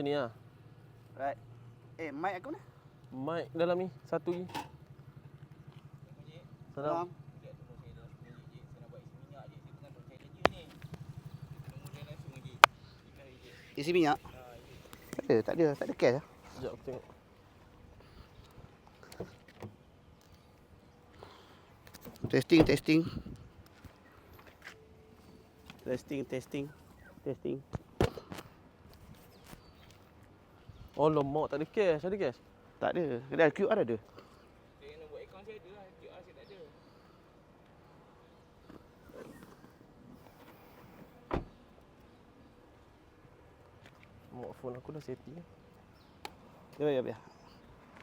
Macam ni lah. Right. Mic aku mana? Mic dalam ni. Satu lagi. Salam. Isi minyak? Tak ada cash lah. Sekejap aku tengok. Testing. Oh lemak, tak ada cash. Ada cash? Tak ada. Ada QR ada. Saya nak buat akaun saya ada lah. QR saya tak ada. Mak phone aku dah setting. Ya.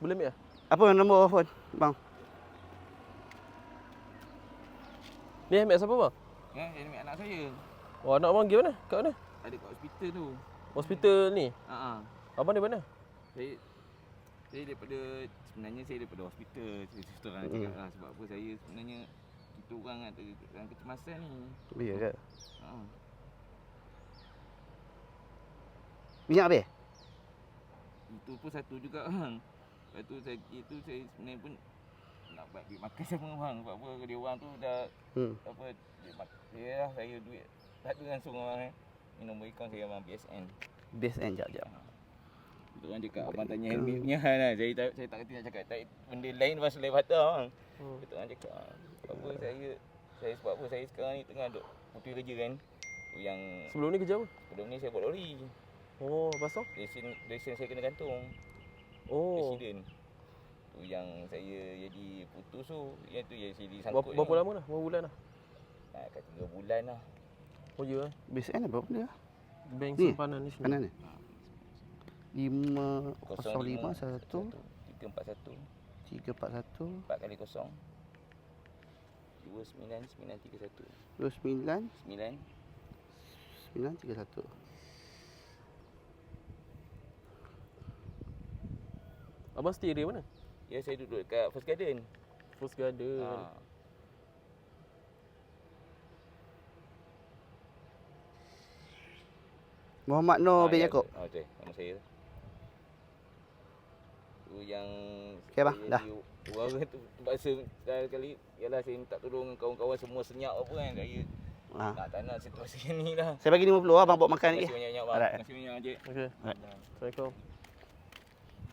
Boleh ambil lah? Apa nombor phone, bang? Ni ambil siapa bang? Ya, saya ambil anak saya. Oh anak abang pergi mana? Kat mana? Ada kat hospital tu. Hospital ni? Ha. Abang dari mana? Saya sebenarnya saya daripada hospital. Saya terang cakap lah sebab apa saya sebenarnya kita orang ada kecemasan ni. Ya ke? Ha. Minyak habis? Itu pun satu juga bang. Lepas tu saya sebenarnya pun nak buat duit makan sama bang. Sebab apa dia orang tu dah apa duit makan. Saya duit tak ada langsung orang ni nombor akaun saya bang BSN. BSN jap. Itu orang cakap abang tanya helmet punya hal lah. Saya tak kerti nak cakap tak benda lain lepas selain patah bang. Itu orang cakap sebab apa sebab apa saya sekarang ni tengah duk putih kerja kan. Yang Sebelum ni kerja apa? sebelum ni saya buat lori. Oh, lepas tu? Lesen saya kena gantung. Oh. Accident. Tu yang saya jadi putus tu. Yang tu yang saya disangkut. Berapa lama dah? Berapa bulan dah? Kat 3 bulan lah. Oh ya eh? BSN apa benda? Bank Ni? simpanan ni Kanan ni? 05 505 1 341 341 4 kali 0 29931 29 9 931. Abang stay area mana? Ya saya duduk dekat First Garden. First Garden. Muhammad Nur bin Yaakob. Betul. Nama saya. Tu yang Okey, bang, dah. Orang tu terpaksa kali ialah saya minta tolong kawan-kawan semua senyap apa kan saya. Tak nak situasi ni lah. Saya bagi 50 abang bawa makan Terima lagi. kasih banyak-banyak bang. Alright. Terima kasih banyak Encik. Okey. Alright. Assalamualaikum.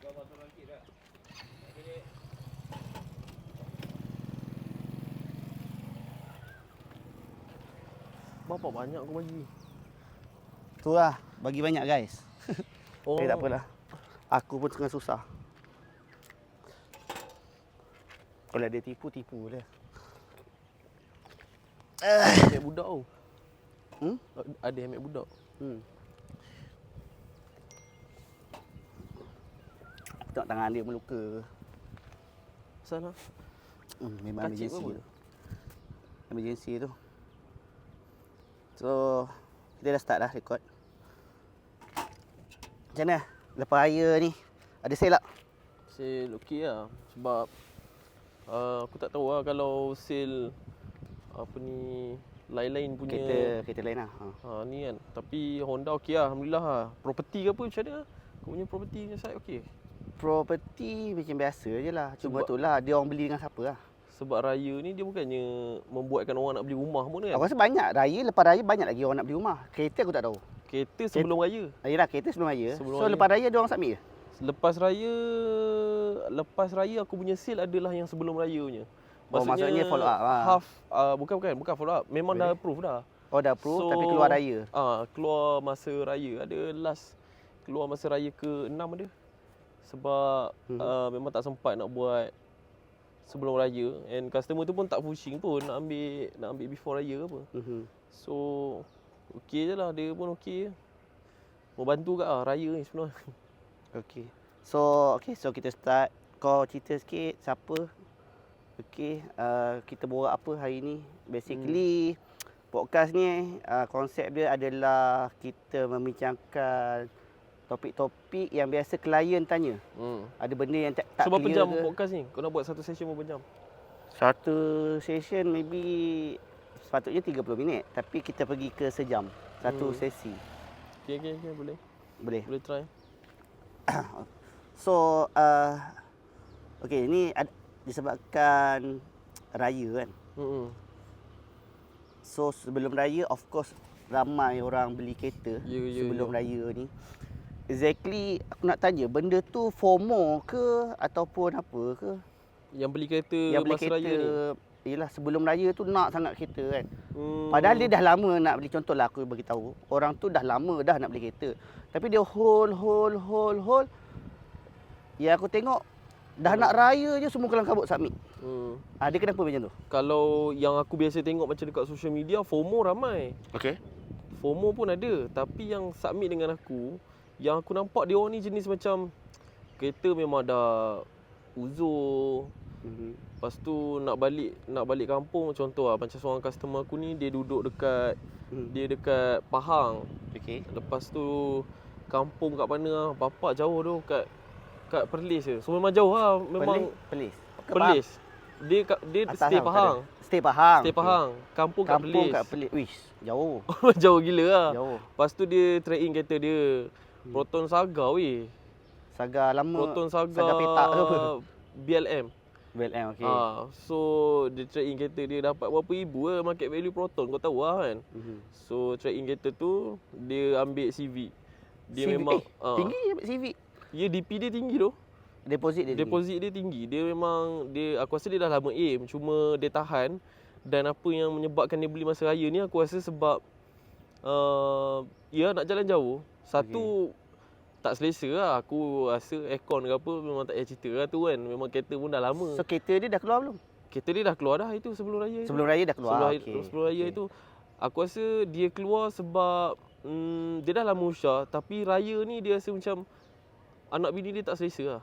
Kau abang tolong sikit tak? Bapak banyak aku bagi. Tu lah, bagi banyak guys. Oh. Tak apalah. Aku pun tengah susah. Kalau dia tipu dia. Ambil budak tu. Ada ambil budak. Tengok tangan dia meluka. Salah. Memang Kacik emergency apa? tu. Emergency tu. So, kita dah start dah record. Macam mana? Lepas raya ni, ada sale tak? Sale okey lah. Sebab aku tak tahu lah kalau sale apa ni lain-lain punya Kereta lain lah. ni kan. Tapi Honda okey lah, alhamdulillah lah. Property ke apa macam mana? Kau punya property punya side okey. Property macam biasa je lah. Cuma Sebab- tu lah, dia orang beli dengan siapa lah. Sebab raya ni dia bukannya membuatkan orang nak beli rumah pun kan. Aku rasa banyak raya, lepas raya banyak lagi orang nak beli rumah. Kereta aku tak tahu. Kereta sebelum raya. Yelah, kereta sebelum raya. Sebelum So raya. lepas raya dia orang submit je? Lepas raya aku punya sale adalah yang sebelum raya punya. Maksudnya follow up lah. Half bukan follow up. Memang dah Boleh. approve dah. Oh dah approve tapi keluar raya. Keluar masa raya. Ada last keluar masa raya ke-6 ada. Sebab memang tak sempat nak buat sebelum raya, and customer tu pun tak pushing pun nak ambil before raya ke apa. So okey je lah, dia pun okey je. Membantu kat raya ni sebenarnya. Okey. So kita start. Kau cerita sikit siapa? Okey, kita borak apa hari ni? Basically podcast ni konsep dia adalah kita membincangkan topik-topik yang biasa klien tanya. Ada benda yang tak So berapa clear jam ke? podcast ni? Kau nak buat satu session berapa jam? Satu session maybe sepatutnya 30 minit tapi kita pergi ke sejam. Satu sesi. Okey boleh. Boleh? Boleh try. So, okey, ni disebabkan raya kan. So, sebelum raya of course ramai orang beli kereta sebelum raya ni. Exactly, aku nak tanya, benda tu FOMO ke ataupun apa ke? Yang beli kereta Yang beli masa kereta, raya ni? yelah sebelum raya tu nak sangat kereta kan. Padahal dia dah lama nak beli, contohlah aku bagi tahu. Orang tu dah lama dah nak beli kereta. Tapi dia hold. Ya aku tengok dah nak raya je semua kelang kabut submit. Dia kenapa macam tu? Kalau yang aku biasa tengok macam dekat social media, FOMO ramai. Okey. FOMO pun ada. Tapi yang submit dengan aku, yang aku nampak dia orang ni jenis macam kereta memang dah uzur. Lepas tu nak balik kampung, contoh lah macam seorang customer aku ni, dia duduk dekat dia dekat Pahang. Okey. Lepas tu kampung kat mana lah, bapak jauh tu kat Perlis je. So memang jauh lah, memang Perlis. Dia stay Pahang. Stay Pahang. Stay Pahang. Kampung kat Perlis. Kat Perlis. Wish, jauh. Jauh gila lah. Jauh. Lepas tu dia trade in kereta dia. Proton Saga weh. Saga lama. Proton Saga. Saga petak ke apa? BLM. BLM, okey. So dia trade in kereta dia dapat berapa ribu lah market value Proton, kau tahu lah kan. So trade in kereta tu dia ambil Civic. Dia Civic, memang tinggi Civic. Ya, DP dia tinggi tu. Deposit dia tinggi. Dia memang aku rasa dia dah lama aim, cuma dia tahan. Dan apa yang menyebabkan dia beli masa raya ni aku rasa sebab nak jalan jauh. Satu tak selesa lah. Aku rasa aircon ke apa memang tak payah cerita lah tu kan. Memang kereta pun dah lama. So kereta dia dah keluar belum? Kereta dia dah keluar dah itu sebelum raya. Sebelum raya dah keluar. Sebelum raya itu aku rasa dia keluar sebab dia dah lama usah. Tapi raya ni dia rasa macam anak bini dia tak selesa lah.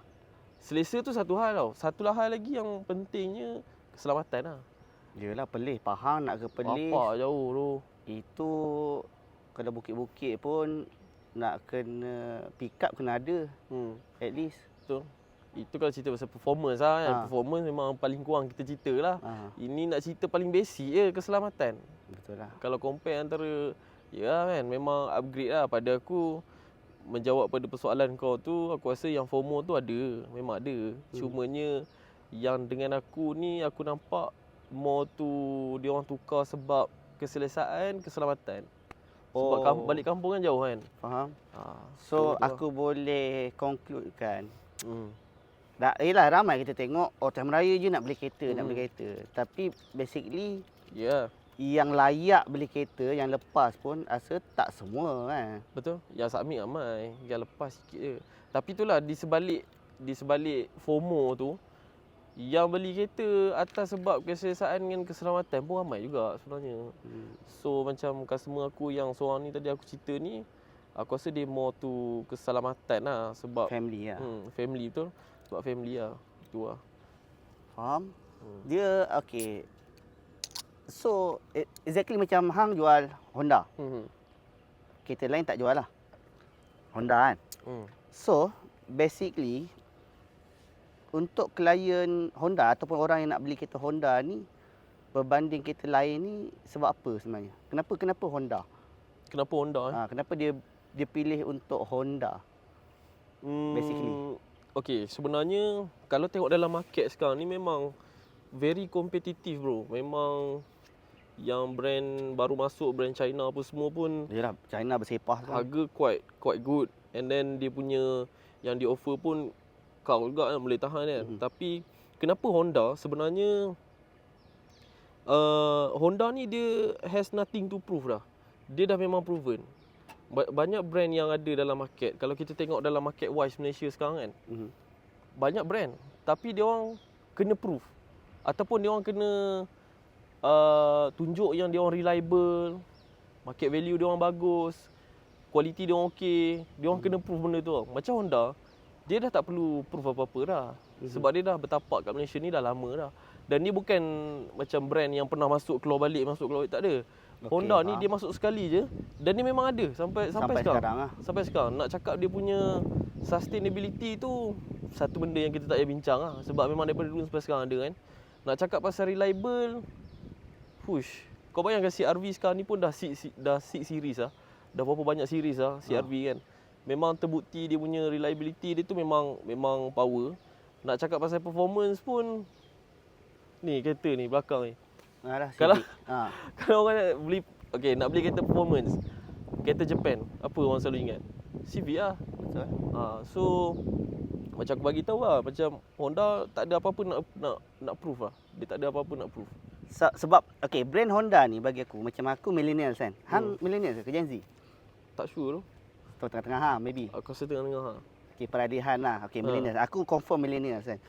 Selesa tu satu hal tau. Satu hal lagi yang pentingnya keselamatan lah. Yelah, Perlis. Pahang nak ke Perlis. Bapak jauh tu. Itu kalau bukit-bukit pun nak kena pick up kena ada. At least. Betul. Itu kalau cerita pasal performance lah kan. Performance memang paling kurang kita cerita lah. Ini nak cerita paling basic je, keselamatan. Betul lah. Kalau compare antara, ya kan, memang upgrade lah. Pada aku, menjawab pada persoalan kau tu, aku rasa yang FOMO tu ada. Memang ada. Cumanya yang dengan aku ni, aku nampak more tu dia orang tukar sebab keselesaan, keselamatan. Sebab balik kampung kan jauh kan. Faham. So aku boleh concludekan. Yelah, ramai kita tengok time raya je nak beli kereta, nak beli kereta. Tapi basically yang layak beli kereta, yang lepas pun rasa tak semua kan. Betul. Yang submit ramai, yang lepas sikit je. Tapi itulah di sebalik FOMO tu, yang beli kereta atas sebab keselesaan dengan keselamatan pun ramai juga sebenarnya. So macam customer aku yang seorang ni tadi aku cerita ni, aku rasa dia more tu keselamatan lah sebab family lah. Family betul. Sebab family lah. Itu lah. Faham? Dia okey. So exactly macam hang jual Honda. Kereta lain tak jual lah. Honda kan. So basically untuk klien Honda ataupun orang yang nak beli kereta Honda ni berbanding kereta lain ni sebab apa sebenarnya? Kenapa Honda? Kenapa Honda? Kenapa dia pilih untuk Honda? Basically. Okey, sebenarnya kalau tengok dalam market sekarang ni memang very kompetitif bro. Memang yang brand baru masuk, brand China apa semua pun, yalah, China bersepah kan. Harga quite good. And then dia punya yang di offer pun kau juga kan, boleh tahan kan. Tapi kenapa Honda? Sebenarnya Honda ni dia has nothing to prove dah. Dia dah memang proven. Banyak brand yang ada dalam market. Kalau kita tengok dalam market wise Malaysia sekarang kan, banyak brand. Tapi dia orang kena prove. Ataupun dia orang kena tunjuk yang dia orang reliable, market value dia orang bagus, quality dia orang okey. Dia orang kena prove benda tu. Macam Honda, dia dah tak perlu prove apa-apa dah. Sebab dia dah bertapak kat Malaysia ni dah lama dah. Dan dia bukan macam brand yang pernah masuk keluar balik, tak ada. Honda ni dia masuk sekali je dan dia memang ada sampai sekarang lah. Sampai sekarang. Nak cakap dia punya sustainability tu satu benda yang kita tak payah bincang lah. Sebab memang daripada dulu sampai sekarang ada kan. Nak cakap pasal reliable, kau bayangkan CR-V sekarang ni pun dah 6 series lah. Dah berapa banyak series lah CR-V kan. memang terbukti dia punya reliability dia tu memang power. Nak cakap pasal performance pun ni kereta ni belakang ni. Alah, Kalau Civic. Ha. kalau orang nak beli kereta performance, kereta Japan, apa orang selalu ingat? Civic lah. Betul. So macam aku bagi tahu lah, macam Honda tak ada apa-apa nak proof lah. Dia tak ada apa-apa nak proof. Sebab brand Honda ni bagi aku, macam aku millennials kan. Hang millennials ke Gen Z? Tak sure tu. Tengah-tengah maybe. Aku rasa tengah-tengah. Peradihan lah. Millennials. Aku confirm millennials kan.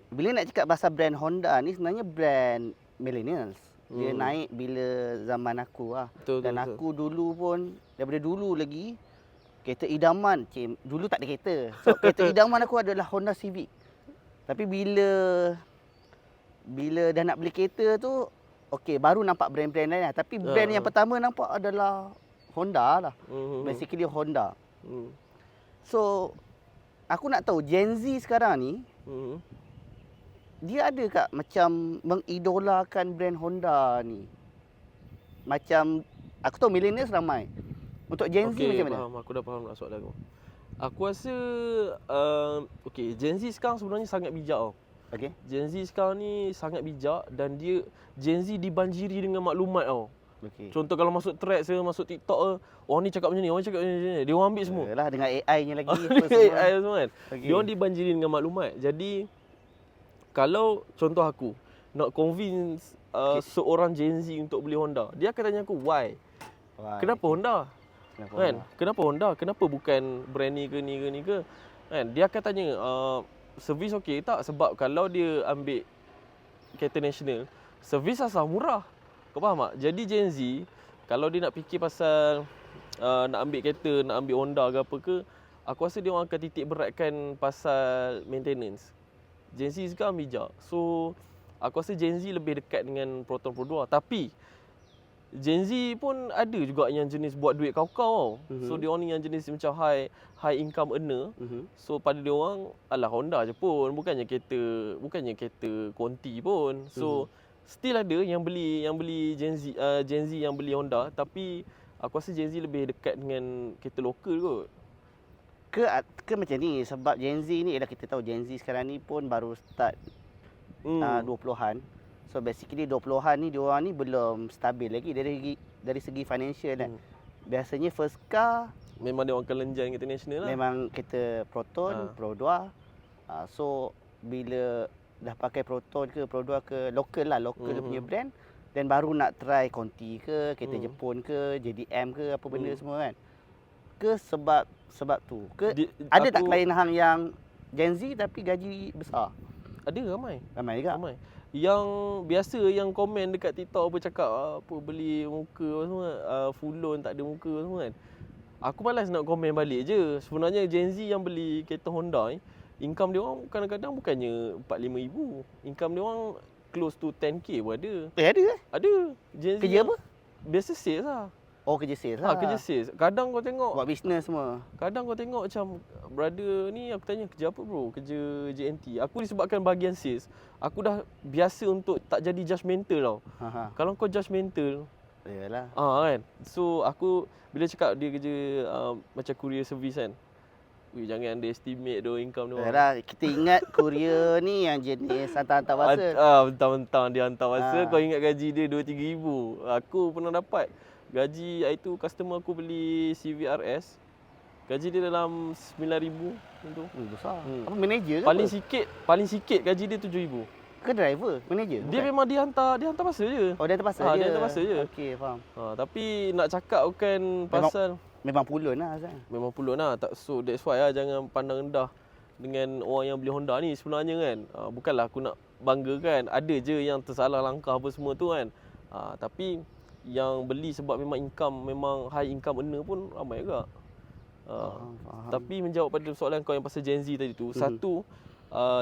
Bila nak cakap pasal brand Honda ni sebenarnya brand millennials. Dia naik bila zaman aku lah. Betul, Dan betul. aku dulu pun, daripada dulu lagi, kereta idaman. Dulu tak ada kereta. So kereta idaman aku adalah Honda Civic. Tapi bila dah nak beli kereta tu, baru nampak brand-brand lain lah. Tapi brand yang pertama nampak adalah Honda lah. Basically Honda. So, aku nak tahu Gen Z sekarang ni, dia ada tak macam mengidolakan brand Honda ni? Macam, aku tahu millennials ramai. Untuk Gen Z macam mana? Faham. Aku dah faham lah soalan aku. Aku rasa, Gen Z sekarang sebenarnya sangat bijak tau. Gen Z sekarang ni sangat bijak dan Gen Z dibanjiri dengan maklumat tau. Contoh kalau masuk thread ke, masuk TikTok ke, orang ni cakap macam ni, orang cakap macam ni. Dia orang ambil semua. Yalah, dengan AI-nya lagi. AI semua kan. Dia orang dibanjiri dengan maklumat. Jadi, kalau contoh aku nak convince seorang Gen Z untuk beli Honda, dia akan tanya aku, why? Kenapa Honda? Kenapa Honda? Kenapa bukan brand ni ke? Kan? Dia akan tanya, servis okey tak? Sebab kalau dia ambil kereta nasional, servis asal murah. Kau faham tak? Jadi Gen Z, kalau dia nak fikir pasal nak ambil kereta, nak ambil Honda ke apa ke, aku rasa dia orang akan titik beratkan pasal maintenance. Gen Z sekarang bijak. So, aku rasa Gen Z lebih dekat dengan Proton Pro 2. Tapi, Gen Z pun ada juga yang jenis buat duit kau-kau tau. So, dia orang ni yang jenis macam high income earner. So, pada dia orang, alah Honda je pun. Bukannya kereta konti pun. So, still ada yang beli Gen Z yang beli Honda. Tapi, aku rasa Gen Z lebih dekat dengan kereta lokal kot. Ke macam ni, sebab Gen Z ni, kita tahu Gen Z sekarang ni pun baru start 20-an. So basically 20-an ni diorang ni belum stabil lagi dari segi financial kan. Biasanya first car memang dia orang akan lenjan kereta nasional lah. memang kereta Proton, Pro 2. So bila dah pakai Proton ke Pro 2 ke lokal punya brand, dan baru nak try Conti ke, kereta Jepun ke, JDM ke, apa benda semua kan. Ke sebab tu. Ada tak klien hang yang Gen Z tapi gaji besar? Ada ramai juga. Ramai. Yang biasa yang komen dekat TikTok apa cakap apa beli muka apa semua, full loan tak ada muka semua kan. Aku malas nak komen balik je. Sebenarnya Gen Z yang beli kereta Honda ni, income dia orang kadang-kadang bukannya 4-5 ribu. Income dia orang close to 10k pun ada. Ada ke? Ada. Gen Z Kerja apa? Biasa sales lah. Oh, kerja sales lah. Kerja sales. Kadang kau tengok buat bisnes semua. Kadang kau tengok macam brother ni, aku tanya kerja apa bro? Kerja JNT. Aku disebabkan bahagian sales, aku dah biasa untuk tak jadi judgemental tau. Kalau kau judgemental, yalah. Kan. So aku bila cakap dia kerja macam courier service kan. Jangan underestimate doh income dia. Yalah, kita ingat courier ni yang jenis hantar-hantar parcel. Mentang-mentang dia hantar parcel, kau ingat gaji dia 2-3 ribu. Aku pernah dapat gaji itu customer aku beli CVRS. Gaji dia dalam 9,000 tu. Besar. Apa manager ke? Paling sikit gaji dia 7,000. Ke driver? Manager? Dia memang dia hantar parcel je. Oh, dia hantar parcel je. Dia hantar parcel je. Okey, faham. Tapi nak cakap bukan pasal memang pulun lah Azan. Memang pulun lah. So that's why lah jangan pandang rendah dengan orang yang beli Honda ni sebenarnya kan. Bukanlah aku nak banggakan. Ada je yang tersalah langkah apa semua tu kan. Tapi yang beli sebab memang high income earner pun ramai juga. Faham. Tapi menjawab pada soalan kau yang pasal Gen Z tadi tu, satu,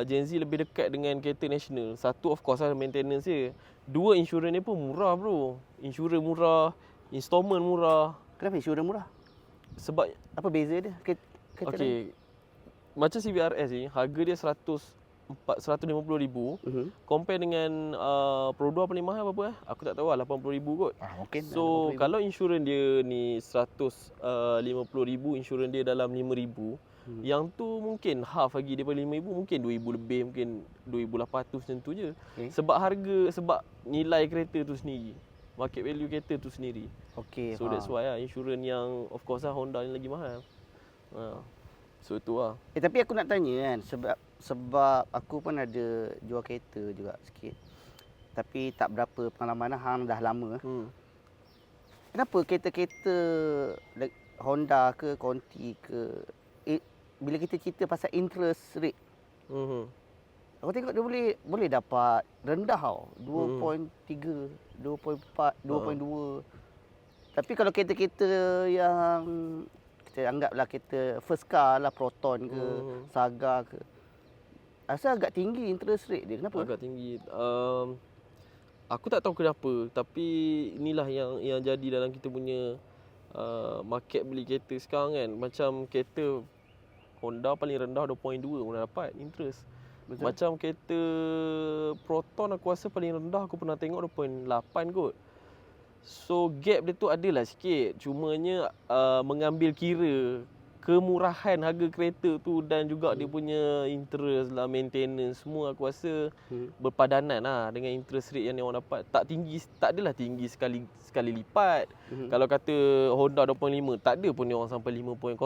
Gen Z lebih dekat dengan kereta nasional. Satu, of course lah maintenance dia. Dua, insurans dia pun murah bro. Insurans murah, installment murah. Kenapa insurans murah? Sebab apa beza dia? okey, macam CVRS ni harga dia 100 450,000. Compare dengan Pro 2 paling mahal berapa Aku tak tahu lah, 80,000 kot. Mungkin So kalau insurans dia ni 150,000, insurans dia dalam 5,000. Yang tu mungkin half lagi daripada 5,000, mungkin 2,000 lebih, mungkin 2,800 macam tu je. Sebab sebab nilai kereta tu sendiri. Market value kereta tu sendiri. Okey. So that's why lah insurans yang of course lah Honda ni lagi mahal. So tu lah. Tapi aku nak tanya kan, sebab aku pun ada jual kereta juga sikit. Tapi tak berapa pengalaman lah, hang dah lama. Kenapa kereta-kereta Honda ke Conti ke, bila kita cerita pasal interest rate, aku tengok dia boleh dapat rendah tau. 2.3, 2.4, 2.2. Tapi kalau kereta-kereta yang kita anggaplah kereta first car lah, Proton ke, Saga ke, rasa agak tinggi interest rate dia. Kenapa? Agak tinggi. Aku tak tahu kenapa, tapi inilah yang jadi dalam kita punya market beli kereta sekarang kan. Macam kereta Honda paling rendah 2.2 pun dapat interest. Betul. Macam kereta Proton aku rasa paling rendah aku pernah tengok 2.8 kot. So gap dia tu adalah sikit. Cumanya mengambil kira kemurahan harga kereta tu dan juga dia punya interest lah, maintenance semua, aku rasa berpadanan lah dengan interest rate yang dia orang dapat. Tak adalah tinggi sekali lipat. Kalau kata Honda 2.5, tak ada pun dia orang sampai 5.0.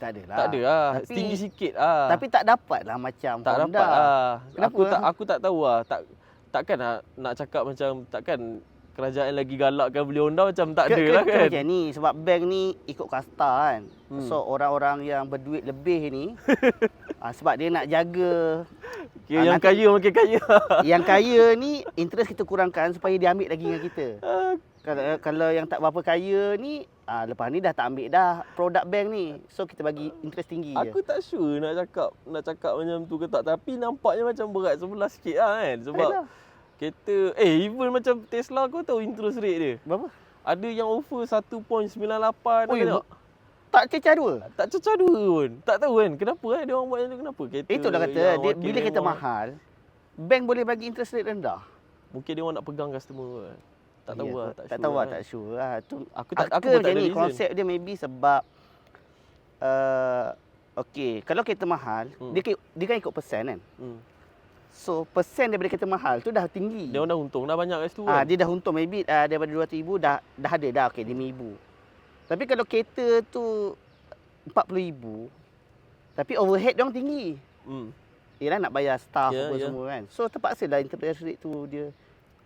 Tak ada lah. Tak ada lah. Tapi, tinggi sikit lah. Tapi tak dapat lah macam tak Honda. dapat lah. Kenapa? Aku tak tahu lah. Takkan nak cakap macam, takkan kerajaan lagi galakkan beli Honda, macam tak ada lah kan. Macam ni, sebab bank ni ikut kasta kan. So orang-orang yang berduit lebih ni sebab dia nak jaga yang kaya makin kaya. Yang kaya ni interest kita kurangkan supaya dia ambil lagi dengan kita. Kalau yang tak berapa kaya ni lepas ni dah tak ambil dah produk bank ni. So kita bagi interest tinggi je. Aku tak sure nak cakap macam tu ke tak, tapi nampaknya macam berat sebelah sikit lah kan. Sebab kereta even macam Tesla, kau tahu interest rate dia berapa? Ada yang offer 1.98. Tak cecah dua. Tak cecah dua pun. Tak tahu kan kenapa dia orang buat macam tu, kenapa kereta. Itulah kata bila kereta mahal, bank boleh bagi interest rate rendah. Mungkin dia orang nak pegang customer kan. Tak tahu lah, tak tahu lah, tak sure lah. Aku pun tak ada ni reason. konsep dia maybe sebab okey, kalau kereta mahal, dia kan ikut persen kan. So persen daripada kereta mahal tu dah tinggi. Dia orang dah untung dah banyak kat situ kan. Dia dah untung maybe daripada 200,000 dah ada dah okey 5,000. Tapi kalau kereta tu 40,000, tapi overhead dia orang tinggi. Yalah nak bayar staff semua kan. So terpaksa lah interest rate tu dia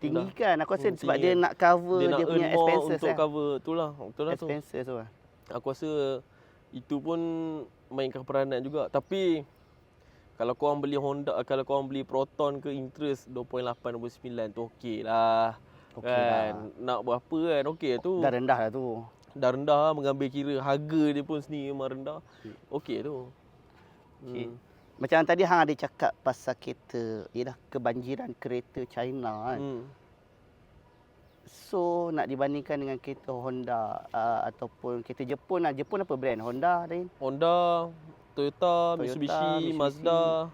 tinggikan. Aku rasa sebab dia nak cover dia punya expenses untuk cover itulah. Betul lah tu. Expenses tu lah. Aku rasa itu pun mainkan peranan juga. Tapi kalau korang beli Honda, kalau korang beli Proton ke, interest 2.8, 2.9 tu okey lah. Okey kan. Nak berapa kan, okey tu. Dah rendah lah tu. Dah rendah lah, mengambil kira harga dia pun sendiri memang rendah. Okey tu. Okay. Macam tadi hang ada cakap pasal kereta, ialah kebanjiran kereta China kan. So nak dibandingkan dengan kereta Honda ataupun kereta Jepun lah. Jepun apa brand? Honda Dain? Honda, Toyota, Mitsubishi, Mazda.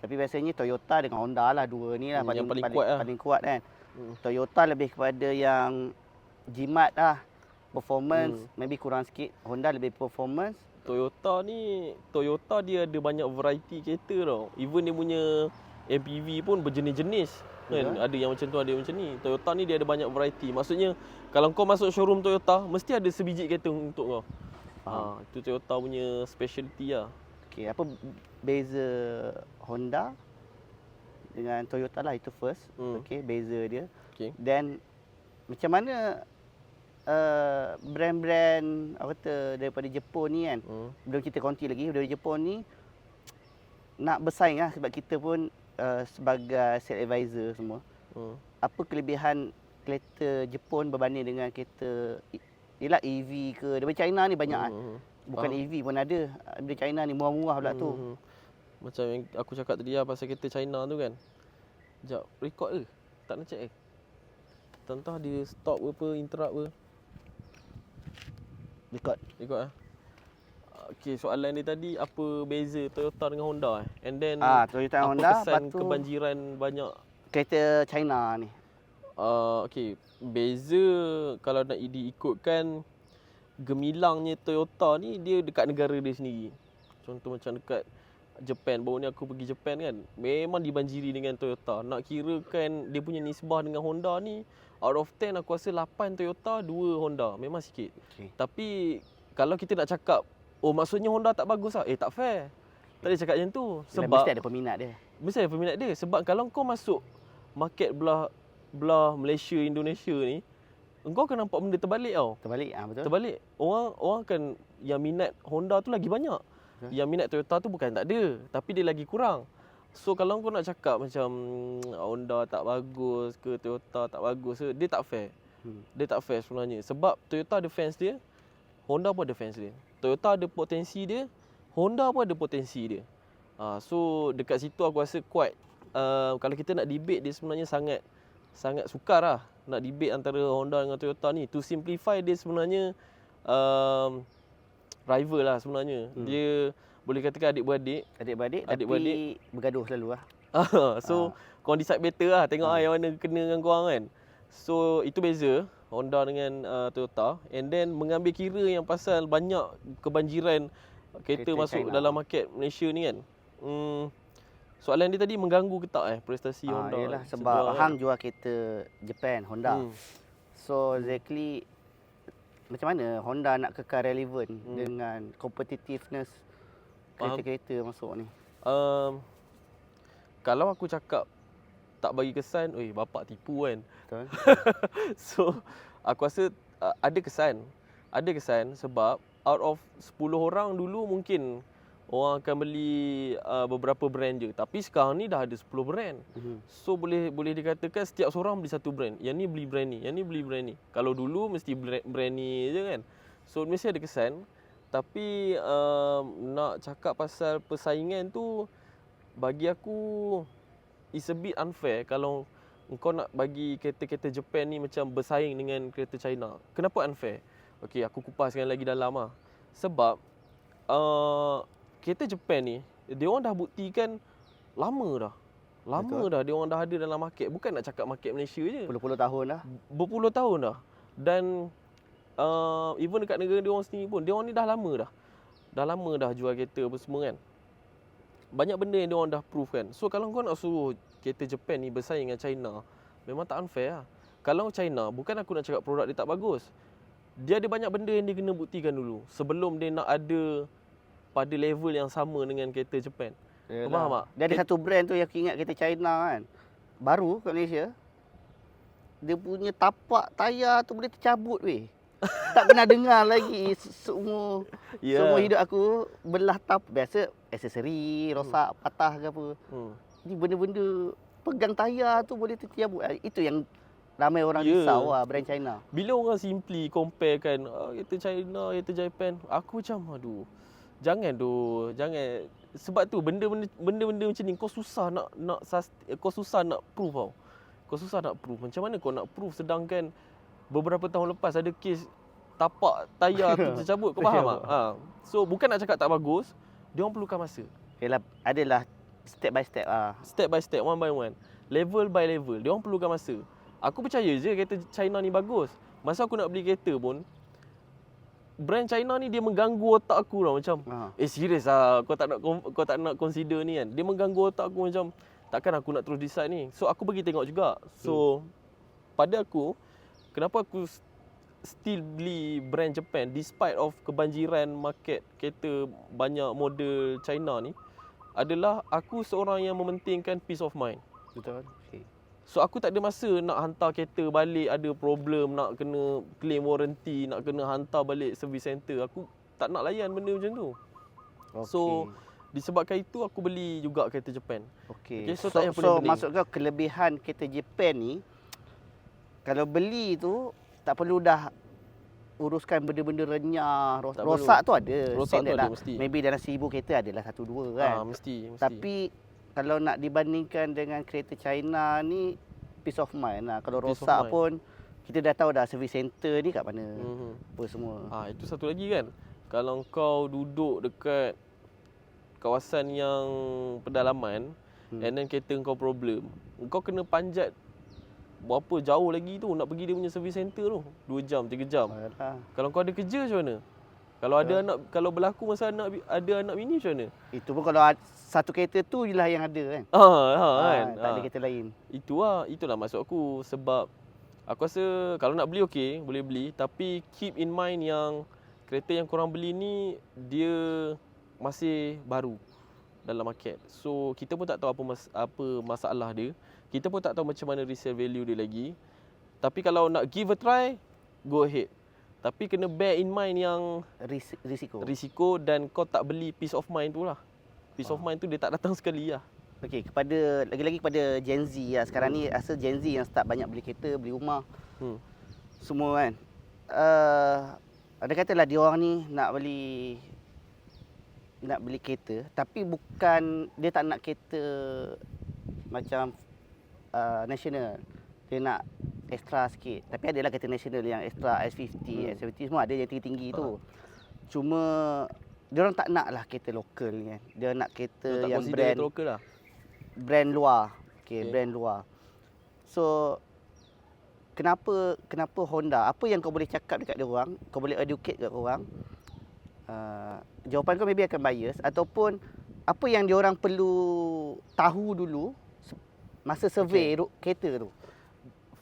Tapi biasanya Toyota dengan Honda lah, dua ni lah yang paling kuat lah. Paling kuat kan. Toyota lebih kepada yang jimat lah. Performance maybe kurang sikit. Honda lebih performance. Toyota dia ada banyak variety kereta tau. Even dia punya MPV pun berjenis-jenis kan. Ada yang macam tu, ada yang macam ni. Toyota ni dia ada banyak variety. Maksudnya kalau kau masuk showroom Toyota, mesti ada sebiji kereta untuk kau. Itu Toyota punya specialty lah. Okey, apa beza Honda dengan Toyota lah, itu first. Okey, beza dia. Okey. Then macam mana brand-brand apa kata daripada Jepun ni kan. Belum kita konti lagi dari Jepun ni nak bersaing lah, sebab kita pun sebagai sales advisor semua. Apa kelebihan kereta Jepun berbanding dengan kereta ialah EV ke daripada China ni banyak kan. Bukan EV pun ada. Daripada China ni murah-murah pula tu. Macam yang aku cakap tadi lah pasal kereta China tu kan. Sekejap, record ke? Tak nak check Entah dia stop ke apa, interrupt ke. Record Record lah. Okay, soalan dia tadi apa beza Toyota dengan Honda And then Toyota apa Honda, kesan lepas tu kebanjiran banyak kereta China ni. Okay, beza kalau nak diikutkan gemilangnya Toyota ni dia dekat negara dia sendiri. Contoh macam dekat Japan, baru ni aku pergi Japan kan, memang dibanjiri dengan Toyota. Nak kira kan dia punya nisbah dengan Honda ni, out of 10 aku rasa 8 Toyota, 2 Honda. Memang sikit. Okay. Tapi kalau kita nak cakap, oh maksudnya Honda tak bagus lah, tak fair. Tak boleh cakap macam tu. Sebab Sebab mesti ada peminat dia. mesti ada peminat dia. Sebab kalau kau masuk market belah Malaysia, Indonesia ni, engkau akan nampak benda terbalik tau. Terbalik, betul. Terbalik. Orang akan yang minat Honda tu lagi banyak. Yang minat Toyota tu bukan tak ada, tapi dia lagi kurang. So kalau kau nak cakap macam Honda tak bagus ke Toyota tak bagus ke, dia tak fair. Dia tak fair sebenarnya. Sebab Toyota ada fans dia, Honda pun ada fans dia. Toyota ada potensi dia, Honda pun ada potensi dia. So dekat situ aku rasa quite kalau kita nak debate dia sebenarnya sangat sukar lah nak debate antara Honda dengan Toyota ni. To simplify, dia sebenarnya rival lah sebenarnya. Dia boleh katakan adik-beradik tapi bergaduh selalu lah. So korang decide better lah, tengok yang mana kena dengan korang kan. So itu beza Honda dengan Toyota. And then mengambil kira yang pasal banyak kebanjiran kereta masuk China dalam market Malaysia ni kan. Soalan dia tadi mengganggu ke tak prestasi Honda? Yelah, sebab hang jual kereta Japan, Honda. So exactly macam mana Honda nak kekal relevan dengan competitiveness kereta-kereta masuk ni? Kalau aku cakap tak bagi kesan, bapak tipu kan. Betul. So aku rasa ada kesan. Ada kesan sebab out of 10 orang dulu mungkin orang akan beli beberapa brand je. Tapi sekarang ni dah ada 10 brand. So boleh dikatakan setiap seorang beli satu brand. Yang ni beli brand ni, yang ni beli brand ni. Kalau dulu mesti brand ni je kan. So mesti ada kesan. Tapi nak cakap pasal persaingan tu, bagi aku it's a bit unfair kalau kau nak bagi kereta-kereta Japan ni macam bersaing dengan kereta China. Kenapa unfair? Okey, aku kupaskan lagi dalam lah. Sebab kereta Japan ni, dia orang dah buktikan lama dah. Dia orang dah ada dalam market. Bukan nak cakap market Malaysia je. Puluh-puluh tahun dah. Berpuluh tahun dah. Dan even dekat negara dia orang sendiri pun, dia orang ni dah lama dah. Dah lama dah jual kereta apa semua kan. Banyak benda yang dia orang dah prove kan. So kalau kau nak suruh kereta Japan ni bersaing dengan China, memang tak unfair lah. Kalau China, bukan aku nak cakap produk dia tak bagus. Dia ada banyak benda yang dia kena buktikan dulu sebelum dia nak ada pada level yang sama dengan kereta Japan. Kau faham tak? Dia ada satu brand tu yang aku ingat kereta China kan. Baru kat Malaysia. Dia punya tapak tayar tu boleh tercabut weh. Tak pernah dengar lagi semua hidup aku belah biasa aksesori rosak patah ke apa. Ni benda-benda pegang tayar tu boleh tercabut. Itu yang ramai orang risau lah brand China. Bila orang simply compare kan kereta China, kereta Japan, aku macam aduh. Jangan. Sebab tu benda-benda macam ni kau susah nak prove tau. Kau susah nak prove. Macam mana kau nak prove sedangkan beberapa tahun lepas ada kes tapak tayar tu tercabut. Kau faham tak? So bukan nak cakap tak bagus, dia orang perlukan masa. Yalah, adalah step by step lah. Step by step, one by one. Level by level. Dia orang perlukan masa. Aku percaya je kereta China ni bagus. Masa aku nak beli kereta pun, brand China ni dia mengganggu otak aku tau. Macam, serius lah kau tak nak consider ni kan. Dia mengganggu otak aku macam, takkan aku nak terus decide ni. So aku pergi tengok juga. So pada aku, kenapa aku still beli brand Japan despite of kebanjiran market kereta banyak model China ni, adalah aku seorang yang mementingkan peace of mind. Betul. Okay. So aku tak ada masa nak hantar kereta balik ada problem, nak kena claim warranty, nak kena hantar balik service center. Aku tak nak layan benda macam tu. Okay. So disebabkan itu aku beli juga kereta Japan. Okay. So maksud kau kelebihan kereta Japan ni, kalau beli tu tak perlu dah uruskan benda-benda renyah, rosak tu ada. Rosak tu ada lah. mesti. Maybe dalam 1000 kereta adalah 1-2 kan. Mesti. Tapi kalau nak dibandingkan dengan kereta China ni, peace of mind lah. Kalau peace rosak pun kita dah tahu dah service center ni kat mana. Apa semua. Itu satu lagi kan. Kalau kau duduk dekat kawasan yang pedalaman and then kereta kau problem, kau kena panjat berapa jauh lagi tu nak pergi dia punya service center tu. 2 jam, 3 jam. Alah. Kalau kau ada kerja macam mana? Kalau ada anak, kalau berlaku masa ada anak bini macam mana? Itu pun kalau satu kereta tu je lah yang ada kan. Kan. Tak ada kereta lain. Itulah maksud aku, sebab aku rasa kalau nak beli okey, boleh beli, tapi keep in mind yang kereta yang korang beli ni dia masih baru dalam market. So kita pun tak tahu apa masalah dia. Kita pun tak tahu macam mana resale value dia lagi. Tapi kalau nak give a try, go ahead. Tapi kena bear in mind yang risiko dan kau tak beli peace of mind tu lah. Peace of mind tu dia tak datang sekali lah. Okey, lagi-lagi kepada Gen Z lah. Sekarang ni rasa Gen Z yang start banyak beli kereta, beli rumah. Semua kan. Ada katalah dia orang ni nak beli kereta, tapi bukan dia tak nak kereta macam national. Dia nak extra sikit. Tapi adalah kereta national yang extra S50, S70 semua ada yang tinggi-tinggi tu. Cuma dia orang tak nak lah kereta lokal ni kan. Dia nak kereta yang brand lokal lah. Brand luar. Okay, brand luar. So kenapa Honda? Apa yang kau boleh cakap dekat dia orang? Kau boleh educate kat orang? Jawapan kau maybe akan bias, ataupun apa yang dia orang perlu tahu dulu masa survey kereta tu.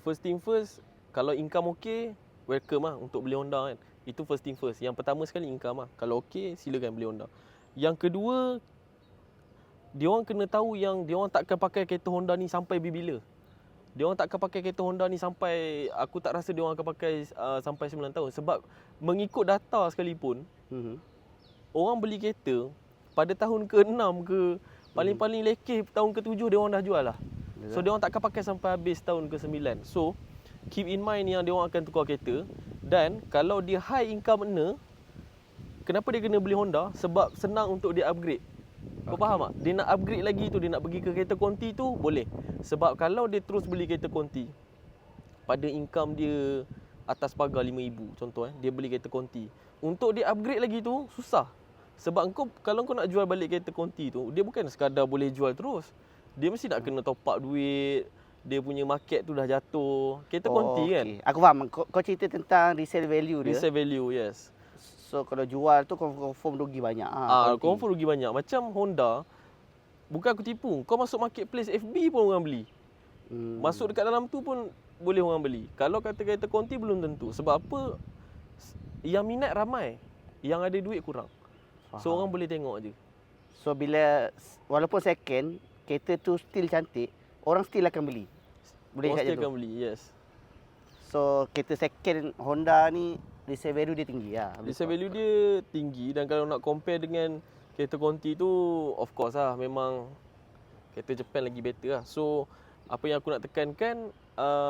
First thing first, kalau income okey, welcome lah untuk beli Honda kan. Itu first thing first. Yang pertama sekali income lah. Kalau okey, silakan beli Honda. Yang kedua, dia orang kena tahu yang dia orang takkan pakai kereta Honda ni sampai bila. Dia orang takkan pakai kereta Honda ni sampai, aku tak rasa dia orang akan pakai sampai 9 tahun. Sebab mengikut data sekalipun, orang beli kereta pada tahun ke-6 ke, paling-paling lekeh tahun ke-7 dia orang dah jual lah. So dia orang takkan pakai sampai habis tahun ke-9. So keep in mind yang dia orang akan tukar kereta. Dan kalau dia high income earner, kenapa dia kena beli Honda? Sebab senang untuk dia upgrade. Kau faham tak? Dia nak upgrade lagi tu, dia nak pergi ke kereta konti tu, boleh. Sebab kalau dia terus beli kereta konti, pada income dia atas pagar 5,000 contoh dia beli kereta konti. Untuk dia upgrade lagi tu, susah. Sebab kalau kau nak jual balik kereta konti tu, dia bukan sekadar boleh jual terus. Dia mesti nak kena top up duit, dia punya market tu dah jatuh. Kereta konti kan. Aku faham. Kau cerita tentang resale value dia. Resale value, yes. So kalau jual tu confirm rugi banyak. Confirm rugi banyak. Macam Honda, bukan aku tipu. Kau masuk marketplace FB pun orang beli. Masuk dekat dalam tu pun boleh orang beli. Kalau kata kereta konti belum tentu. Sebab apa? Yang minat ramai, yang ada duit kurang. So orang boleh tengok je. So walaupun second, kereta tu still cantik, orang still akan beli. Boleh orang kat still akan beli, yes. So kereta second Honda ni resale value dia tinggi lah. Resale value dia tinggi, dan kalau nak compare dengan kereta konti tu, of course lah, memang kereta Japan lagi better lah. So apa yang aku nak tekankan,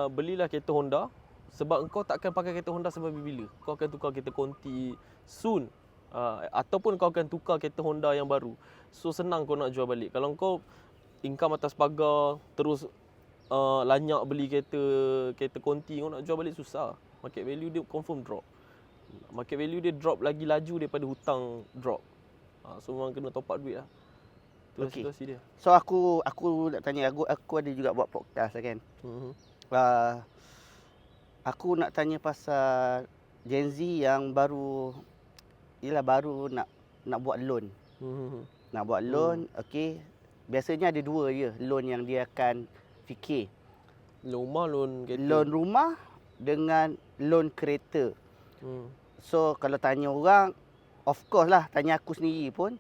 belilah kereta Honda. Sebab kau takkan pakai kereta Honda sampai bila. Kau akan tukar kereta konti soon. Ataupun kau akan tukar kereta Honda yang baru. So senang kau nak jual balik. Kalau kau income atas pagar, terus lanyak beli kereta konti, kau nak jual balik susah. Market value dia confirm drop. Market value dia drop lagi laju daripada hutang drop. So memang kena top up duit lah. Itulah situasi dia. So aku nak tanya, aku ada juga buat podcast kan. Aku nak tanya pasal Gen Z yang baru nak buat loan. Nak buat loan, okey. Biasanya ada dua je loan yang dia akan fikir. Loan rumah, loan kereta. Loan rumah dengan loan kereta. So kalau tanya orang, of course lah, tanya aku sendiri pun,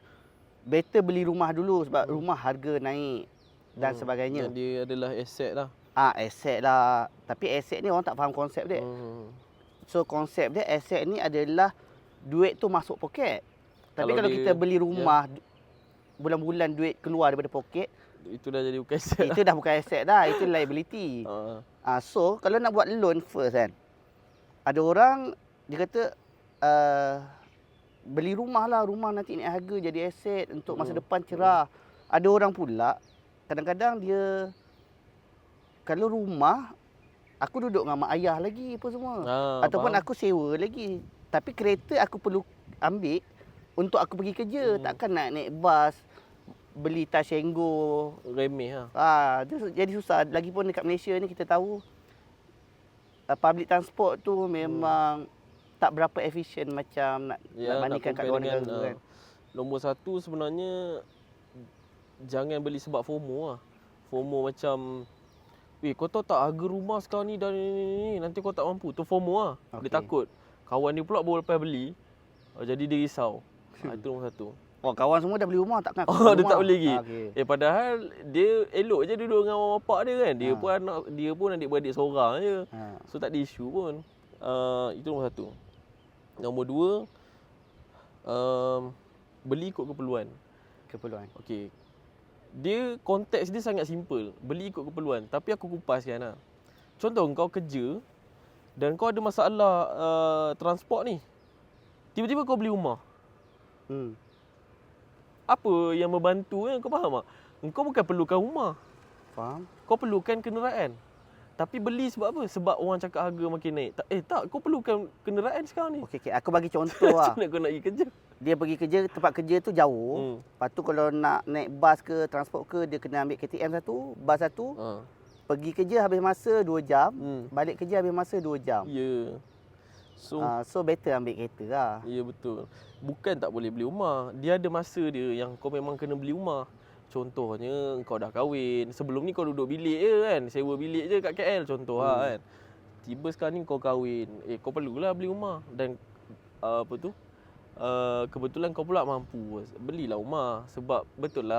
better beli rumah dulu sebab rumah harga naik dan sebagainya. Dan dia adalah aset lah. Aset lah. Tapi aset ni orang tak faham konsep dia. So konsep dia, aset ni adalah duit tu masuk poket. Tapi kalau kita beli rumah, bulan-bulan duit keluar daripada poket, itu dah jadi bukan aset. Itu dah bukan aset dah, itu liability. So kalau nak buat loan first kan, ada orang dia kata beli rumah lah, rumah nanti naik harga jadi aset untuk masa depan cerah. Ada orang pula kadang-kadang dia, kalau rumah aku duduk dengan mak ayah lagi apa semua, ataupun faham. aku sewa lagi. Tapi kereta aku perlu ambil untuk aku pergi kerja. Takkan nak naik bas, beli Tashengo. Remeh lah. Dia jadi susah. Lagipun dekat Malaysia ni kita tahu public transport tu memang tak berapa efisien macam nak bandingkan kat luar compare negara kan. Nombor satu sebenarnya jangan beli sebab FOMO lah. FOMO macam kau tahu tak harga rumah sekarang ni dah ni, nanti kau tak mampu. Tu FOMO lah. Dia takut. Kawan dia pula baru lepas beli. Jadi dia risau. Itu nombor satu. Oh, kawan semua dah beli rumah takkan aku Dia tak beli lagi. Okay. Padahal dia elok je duduk dengan mak bapak dia kan. Dia pun adik-beradik seorang je. So tak ada isu pun. Itu nombor satu. Nombor dua, beli ikut keperluan. Okey. Dia konteks dia sangat simple. Beli ikut keperluan. Tapi aku kupaskan lah. Contoh kau kerja dan kau ada masalah transport ni. Tiba-tiba kau beli rumah. Apa yang membantu kan? Kau faham tak? Kau bukan perlukan rumah. Faham? Kau perlukan kenderaan. Tapi beli sebab apa? Sebab orang cakap harga makin naik. Tak, kau perlukan kenderaan sekarang ni. Okey, aku bagi contoh lah. Macam mana kau nak pergi kerja? Dia pergi kerja, tempat kerja tu jauh. Lepas tu kalau nak naik bas ke, transport ke, dia kena ambil KTM satu, bas satu. Pergi kerja habis masa 2 jam, balik kerja habis masa 2 jam. Ya. So better ambil kereta lah. Ya, betul. Bukan tak boleh beli rumah. Dia ada masa dia yang kau memang kena beli rumah. Contohnya kau dah kahwin. Sebelum ni kau duduk bilik je kan. Sewa bilik je kat KL contoh lah kan. Tiba sekarang ni kau kahwin. Kau perlulah beli rumah. Dan kebetulan kau pula mampu. Belilah rumah. Sebab betul lah